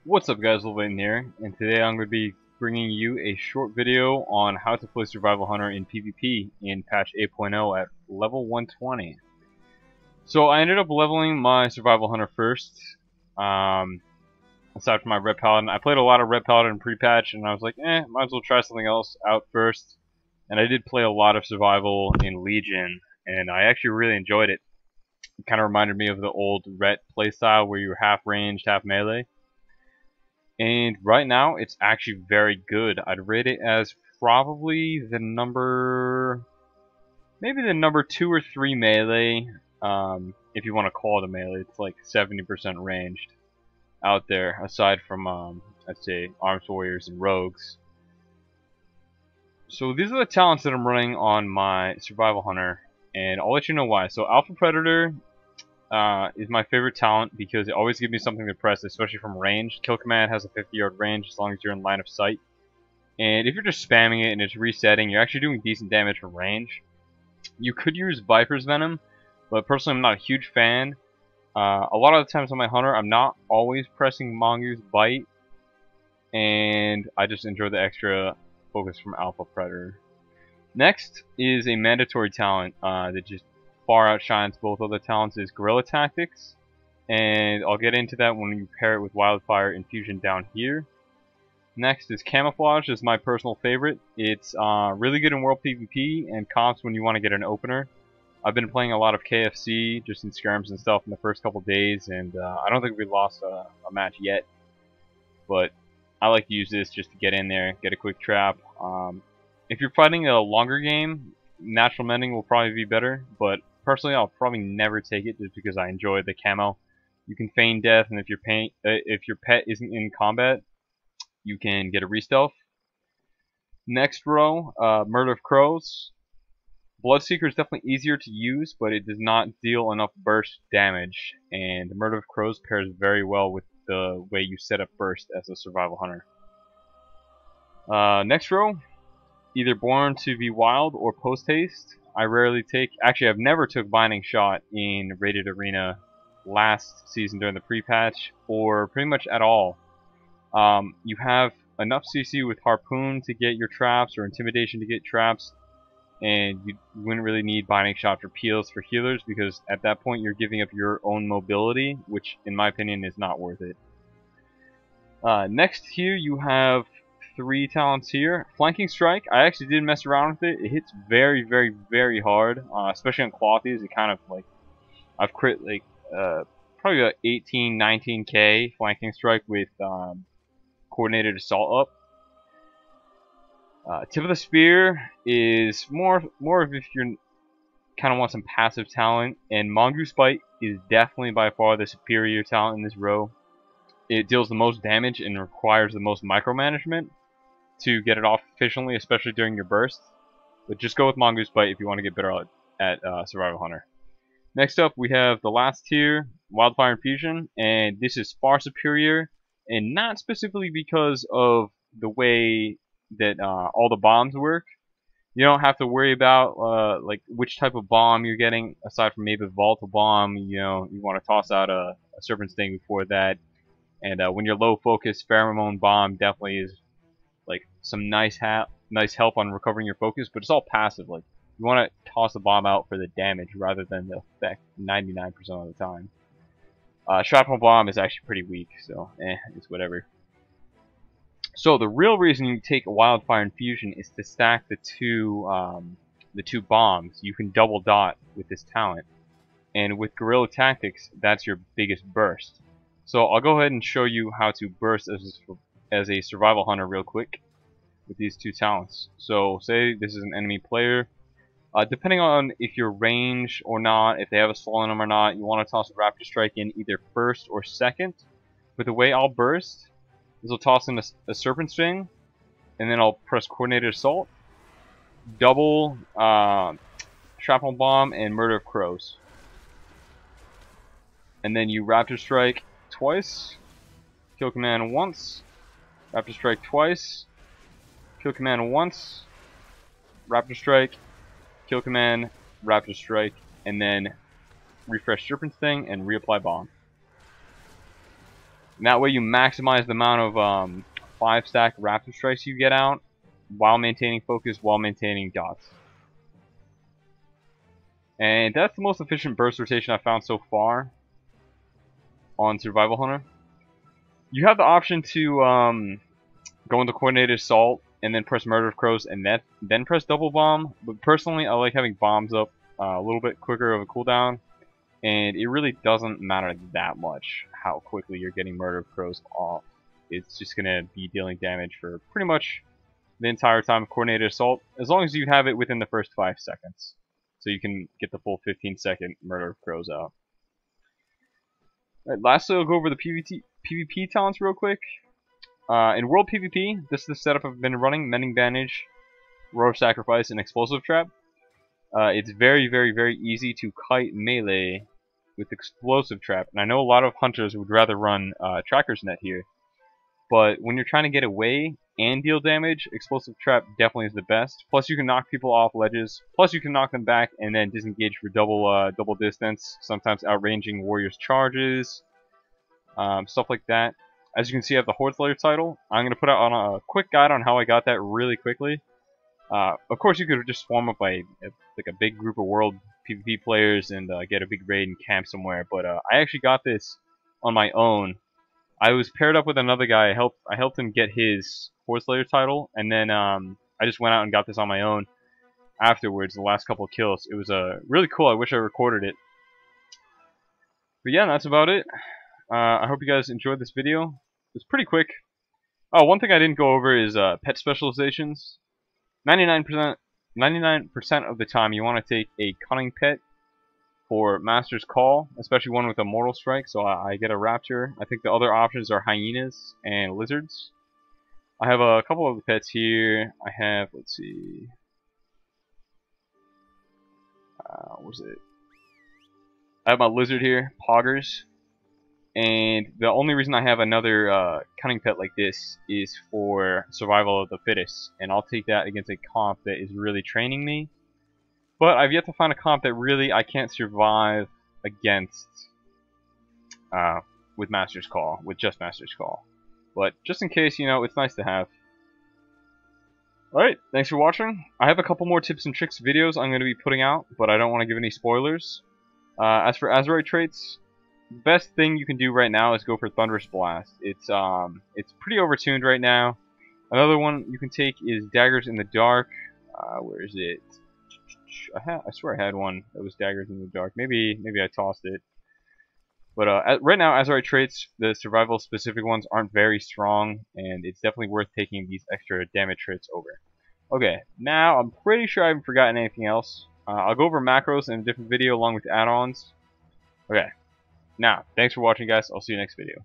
What's up guys, Lilvain here, and today I'm going to be bringing you a short video on how to play Survival Hunter in PvP in patch 8.0 at level 120. So I ended up leveling my Survival Hunter first, aside from my Red Paladin. I played a lot of Red Paladin pre-patch and I was like, might as well try something else out first. And I did play a lot of Survival in Legion, and I actually really enjoyed it. It kind of reminded me of the old Ret playstyle where you were half ranged, half melee. And right now, it's actually very good. I'd rate it as probably the maybe the number 2 or 3 melee, if you want to call it a melee. It's like 70% ranged out there, aside from, I'd say, Arms Warriors and Rogues. So these are the talents that I'm running on my Survival Hunter, and I'll let you know why. So Alpha Predator is my favorite talent because it always gives me something to press, especially from range. Kill Command has a 50-yard range as long as you're in line of sight. And if you're just spamming it and it's resetting, you're actually doing decent damage from range. You could use Viper's Venom, but personally I'm not a huge fan. A lot of the times on my Hunter, I'm not always pressing Mongoose Bite, and I just enjoy the extra focus from Alpha Predator. Next is a mandatory talent that just far outshines both other talents, is Guerrilla Tactics, and I'll get into that when you pair it with Wildfire Infusion down here. Next is Camouflage. This is my personal favorite. It's really good in World PvP and comps when you want to get an opener. I've been playing a lot of KFC just in scrims and stuff in the first couple days, and I don't think we lost a match yet, but I like to use this just to get in there, get a quick trap. If you're fighting a longer game, Natural Mending will probably be better, but personally I'll probably never take it just because I enjoy the camo. You can feign death, and if your pet isn't in combat, you can get a re-stealth. Next row, Murder of Crows. Bloodseeker is definitely easier to use, but it does not deal enough burst damage, and Murder of Crows pairs very well with the way you set up burst as a Survival Hunter. Next row, either Born to be Wild or Post Haste. I rarely take, actually I've never took Binding Shot in Rated Arena last season during the pre-patch, or pretty much at all. You have enough CC with Harpoon to get your traps, or Intimidation to get traps, and you wouldn't really need Binding Shot for peels for healers, because at that point you're giving up your own mobility, which in my opinion is not worth it. Next here you have 3 talents here. Flanking Strike, I actually did mess around with it. It hits very, very, very hard, especially on Clothies. It kind of like, I've crit like probably about 18, 19k Flanking Strike with Coordinated Assault up. Tip of the Spear is more of if you kind of want some passive talent, and Mongoose Bite is definitely by far the superior talent in this row. It deals the most damage and requires the most micromanagement to get it off efficiently, especially during your burst. But just go with Mongoose Bite if you want to get better at Survival Hunter. Next up, we have the last tier, Wildfire Infusion, and this is far superior, and not specifically because of the way that all the bombs work. You don't have to worry about like which type of bomb you're getting, aside from maybe a volatile bomb. You know, you want to toss out a Serpent Sting before that, and when you're low focus, Pheromone Bomb definitely is like some nice help on recovering your focus, but it's all passive. Like, you want to toss the bomb out for the damage rather than the effect 99% of the time. Shrapnel Bomb is actually pretty weak, so it's whatever. So the real reason you take a Wildfire Infusion is to stack the two bombs. You can double dot with this talent, and with Guerrilla Tactics, that's your biggest burst. So I'll go ahead and show you how to burst as a Survival Hunter real quick with these 2 talents. So say this is an enemy player. Depending on if you're ranged or not, if they have a slow on them or not, you want to toss a Raptor Strike in either first or second. But the way I'll burst is I'll toss in a Serpent Sting, and then I'll press Coordinated Assault, double Shrapnel Bomb, and Murder of Crows. And then you Raptor Strike twice, Kill Command once, Raptor Strike twice, Kill Command once, Raptor Strike, Kill Command, Raptor Strike, and then refresh Serpent Sting and reapply Bomb. And that way you maximize the amount of 5-stack raptor strikes you get out while maintaining focus, while maintaining dots. And that's the most efficient burst rotation I've found so far on Survival Hunter. You have the option to go into Coordinated Assault and then press Murder of Crows and then press Double Bomb. But personally, I like having bombs up a little bit quicker of a cooldown. And it really doesn't matter that much how quickly you're getting Murder of Crows off. It's just going to be dealing damage for pretty much the entire time of Coordinated Assault, as long as you have it within the first 5 seconds. So you can get the full 15-second Murder of Crows out. Alright, lastly, I'll go over the PvP talents real quick. In World PvP, this is the setup I've been running: Mending Bandage, Roar of Sacrifice, and Explosive Trap. It's very, very, very easy to kite melee with Explosive Trap, and I know a lot of hunters would rather run Tracker's Net here. But when you're trying to get away and deal damage, Explosive Trap definitely is the best. Plus you can knock people off ledges, plus you can knock them back and then disengage for double distance, sometimes outranging warriors' charges, stuff like that. As you can see, I have the Horde Slayer title. I'm going to put out on a quick guide on how I got that really quickly. Of course, you could just swarm up like a big group of world PvP players and get a big raid and camp somewhere. But I actually got this on my own. I was paired up with another guy. I helped him get his Horde Slayer title, and then I just went out and got this on my own afterwards. The last couple of kills, it was really cool. I wish I recorded it. But yeah, that's about it. I hope you guys enjoyed this video. It's pretty quick. Oh, one thing I didn't go over is pet specializations. 99% of the time you want to take a cunning pet for Master's Call, especially one with a Mortal Strike, so I get a Raptor. I think the other options are hyenas and lizards. I have a couple of the pets here. I have, let's see, what's it? I have my lizard here, Poggers. And the only reason I have another cunning pet like this is for survival of the fittest, and I'll take that against a comp that is really training me. But I've yet to find a comp that really I can't survive against with Master's Call, with just Master's Call. But just in case, you know, it's nice to have. Alright, thanks for watching. I have a couple more tips and tricks videos I'm going to be putting out, but I don't want to give any spoilers. As for Azerite traits, the best thing you can do right now is go for Thunderous Blast. It's pretty overtuned right now. Another one you can take is Daggers in the Dark. Where is it? I swear I had one that was Daggers in the Dark. Maybe I tossed it. But right now, Azerite traits, the survival specific ones aren't very strong, and it's definitely worth taking these extra damage traits over. Okay, now I'm pretty sure I haven't forgotten anything else. I'll go over macros in a different video along with add-ons. Okay. Now, thanks for watching, guys. I'll see you next video.